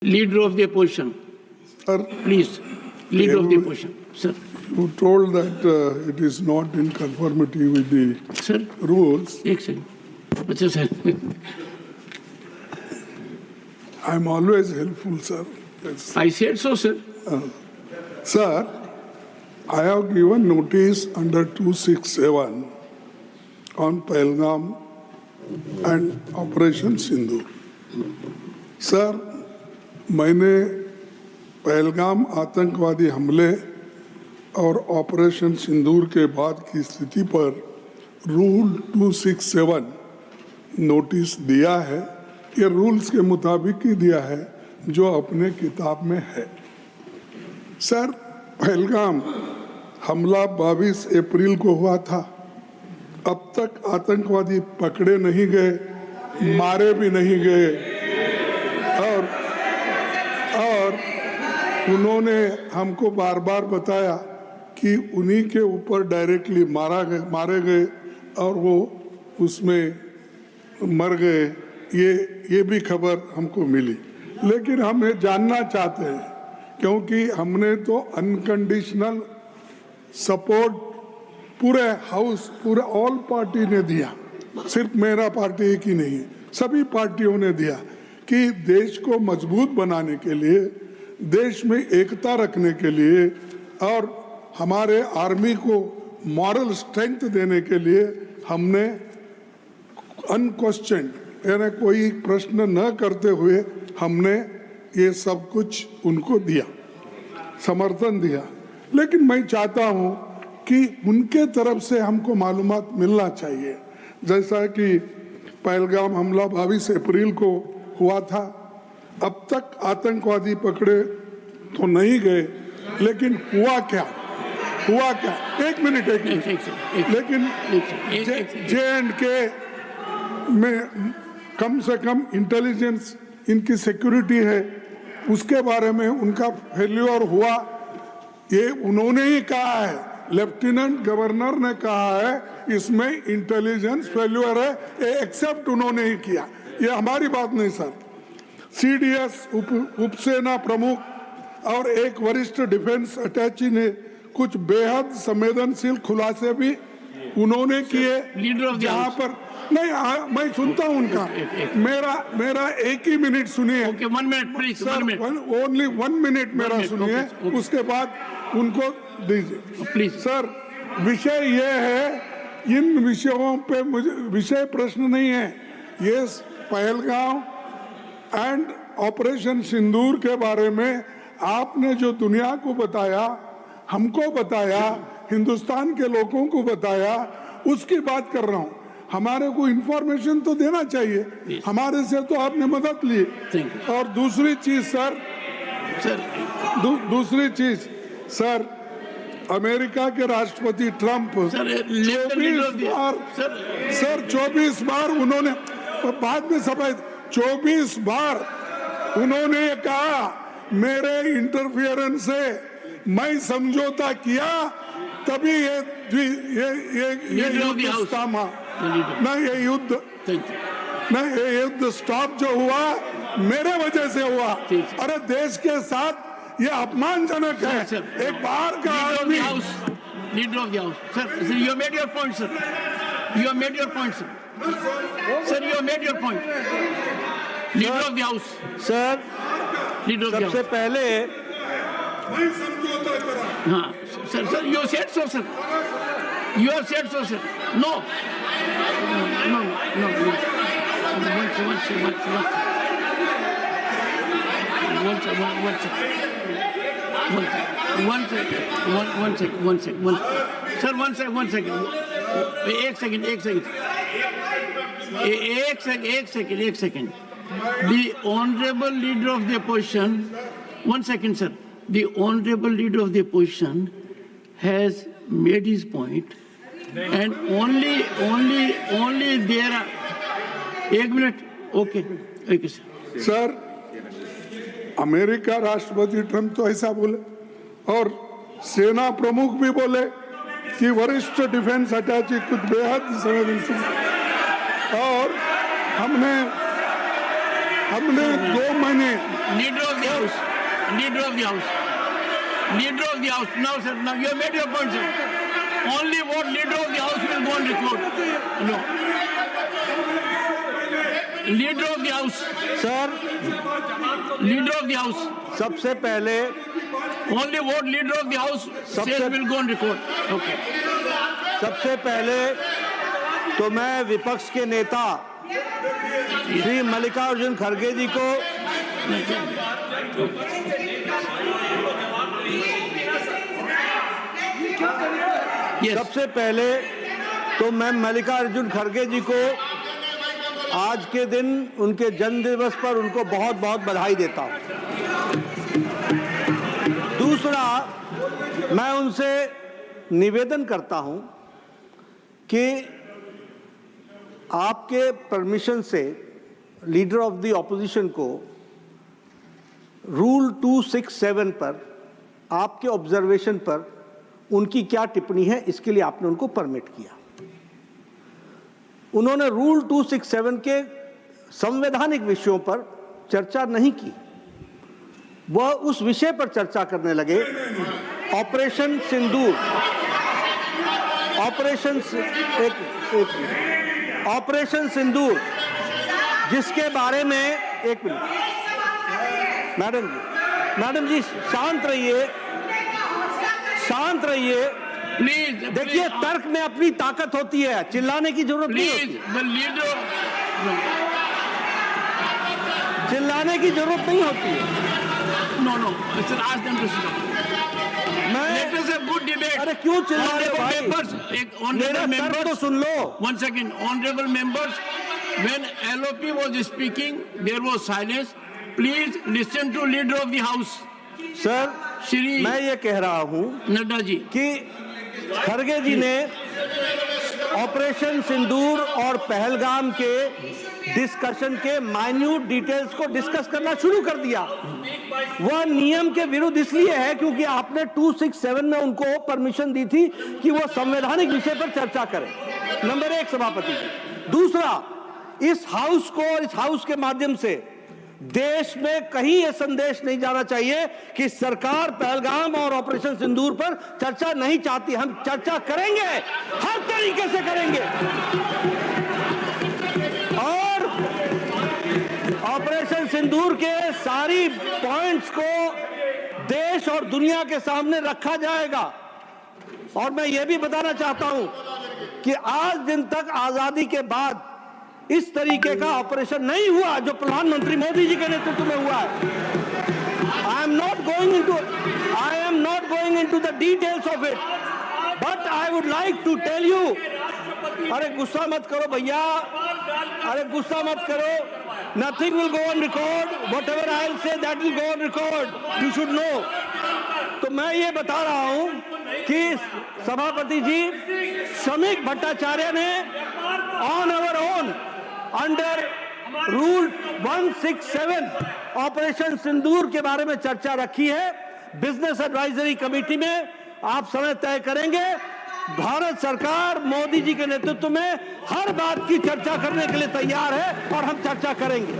Leader of the opposition. Sir, Please, leader of the opposition. Sir. you told that it is not in conformity with the Sir. rules. एक second. अच्छा sir. I am always helpful, sir. Yes. I said so, sir. Sir, I have given notice under 267 on Pahalgam and Operation Sindoor. Sir, मैंने पहलगाम आतंकवादी हमले और operation Sindoor के बाद की स्थिति पर रूल 267 नोटिस दिया है। ये रूल्स के मुताबिक ही दिया है जो अपने किताब में है। सर, पहलगाम हमला 22 अप्रैल को हुआ था। अब तक आतंकवादी पकड़े नहीं गए, मारे भी नहीं गए और उन्होंने हमको बार बार बताया कि उन्हीं के ऊपर डायरेक्टली मारे गए और वो उसमें मर गए। ये भी खबर हमको मिली, लेकिन हम ये जानना चाहते हैं क्योंकि हमने तो अनकंडीशनल सपोर्ट पूरे हाउस, पूरे ऑल पार्टी ने दिया, सिर्फ मेरा पार्टी एक ही नहीं, सभी पार्टियों ने दिया कि देश को मजबूत बनाने के लिए, देश में एकता रखने के लिए और हमारे आर्मी को मॉरल स्ट्रेंथ देने के लिए हमने अनक्वेश्चन यानी कोई प्रश्न न करते हुए हमने ये सब कुछ उनको दिया, समर्थन दिया। लेकिन मैं चाहता हूँ कि उनके तरफ से हमको मालूमात मिलना चाहिए। जैसा कि पहलगाम हमला 22 अप्रैल को हुआ था, अब तक आतंकवादी पकड़े तो नहीं गए, लेकिन हुआ क्या? एक मिनट लेकिन J&K में कम से कम इंटेलिजेंस इनकी सिक्योरिटी है, उसके बारे में उनका फेल्यूर हुआ, ये उन्होंने ही कहा है। लेफ्टिनेंट गवर्नर ने कहा है इसमें इंटेलिजेंस फेल्यूर है, ये एक्सेप्ट उन्होंने ही किया, ये हमारी बात नहीं सर। CDS उपसेना प्रमुख और एक वरिष्ठ डिफेंस अटैची ने कुछ बेहद संवेदनशील खुलासे भी उन्होंने किए, जहाँ पर नहीं मैं सुनता हूँ उनका, मेरा एक ही मिनट सुनिए। Okay, 1 minute please. Sir, only 1 minute मेरा सुनिए, उसके बाद उनको दीजिए प्लीज। सर, विषय ये है, इन विषयों पे मुझे विषय प्रश्न नहीं है, ये पहलगाम एंड ऑपरेशन सिंदूर के बारे में आपने जो दुनिया को बताया, हमको बताया, हिंदुस्तान के लोगों को बताया, उसकी बात कर रहा हूँ। हमारे को इंफॉर्मेशन तो देना चाहिए, हमारे से तो आपने मदद ली। और दूसरी चीज सर, दूसरी चीज सर, अमेरिका के राष्ट्रपति ट्रंप 24 बार उन्होंने, बाद में सफाई, 24 बार उन्होंने कहा मेरे इंटरफियरेंस से मैं समझौता किया, तभी ये युद्ध स्टॉप जो हुआ मेरे वजह से हुआ। अरे देश के साथ ये अपमानजनक है। एक बार का आदमी leader of the house sir, you made your point sir, you made your point sir, you made your point. Leader of the house sir, सबसे पहले हाँ sir, you said so sir, you are said so sir. No एक second. The honorable leader of the opposition, 1 second sir, the honorable leader of the opposition has made his point and only there are, एक minute, okay sir, America राष्ट्रपति Trump तो ऐसा बोले और सेना प्रमुख भी बोले कि वरिष्ठ डिफेंस अटैची कुछ बेहद संवेदनशील, और हमने हमने 2 महीने Leader of the House. Leader of the House. Leader of the House. Now, sir, now you have made your point, sir. Only what Leader of the House will go on record. No. Leader of the House. Sir, Leader of the House. सबसे पहले Only what Leader of the House says will go on record. Okay. सबसे पहले तो मैं विपक्ष के नेता श्री मल्लिकार्जुन खड़गे जी को Yes. सबसे पहले तो मैं मल्लिकार्जुन खड़गे जी को आज के दिन उनके जन्म दिवस पर उनको बहुत बहुत बधाई देता हूं। दूसरा, मैं उनसे निवेदन करता हूं कि आपके परमिशन से लीडर ऑफ द ऑपोजिशन को रूल 267 पर आपके ऑब्जर्वेशन पर उनकी क्या टिप्पणी है, इसके लिए आपने उनको परमिट किया। उन्होंने रूल 267 के संवैधानिक विषयों पर चर्चा नहीं की, वह उस विषय पर चर्चा करने लगे, ऑपरेशन सिंदूर, ऑपरेशन सिंदूर, जिसके बारे में एक मिनट मैडम जी शांत रहिए, शांत रहिए। Please. देखिए, तर्क में अपनी ताकत होती है, चिल्लाने की जरूरत नहीं होती, Please, the leader. चिल्लाने की जरूरत नहीं होती है। No, no. Sir, ask them to stop. Let us have good debate. अरे क्यों चिल्ला रहे हो Honorable भाई? members, मेरा honorable तर्क तो members. Soon low. One second, honorable members. When LOP was speaking, there was silence. Please listen to leader of the house, sir, Shri मैं ये कह रहा हूं Nadda ji. कि खड़गे जी ने ऑपरेशन सिंदूर और पहलगाम के डिस्कशन के माइन्यूट डिटेल्स को डिस्कस करना शुरू कर दिया। वह नियम के विरुद्ध इसलिए है क्योंकि आपने 267 में उनको परमिशन दी थी कि वो संवैधानिक विषय पर चर्चा करें। नंबर 1 सभापति जी। दूसरा, इस हाउस को और इस हाउस के माध्यम से देश में कहीं यह संदेश नहीं जाना चाहिए कि सरकार पहलगाम और ऑपरेशन सिंदूर पर चर्चा नहीं चाहती। हम चर्चा करेंगे, हर तरीके से करेंगे, और ऑपरेशन सिंदूर के सारी पॉइंट्स को देश और दुनिया के सामने रखा जाएगा। और मैं यह भी बताना चाहता हूं कि आज दिन तक आजादी के बाद इस तरीके का ऑपरेशन नहीं हुआ जो प्रधानमंत्री मोदी जी के नेतृत्व में हुआ है। I am not going into the details of it, but I would like to tell you. अरे गुस्सा मत करो भैया, अरे गुस्सा मत करो। Nothing will go on record, whatever I will say that will go on record, you should know. तो मैं ये बता रहा हूं कि सभापति जी श्रमिक भट्टाचार्य ने on our own under rule 167 operation Sindoor के बारे में चर्चा रखी है। बिजनेस एडवाइजरी कमेटी में आप समय तय करेंगे। भारत सरकार मोदी जी के नेतृत्व में हर बात की चर्चा करने के लिए तैयार है और हम चर्चा करेंगे।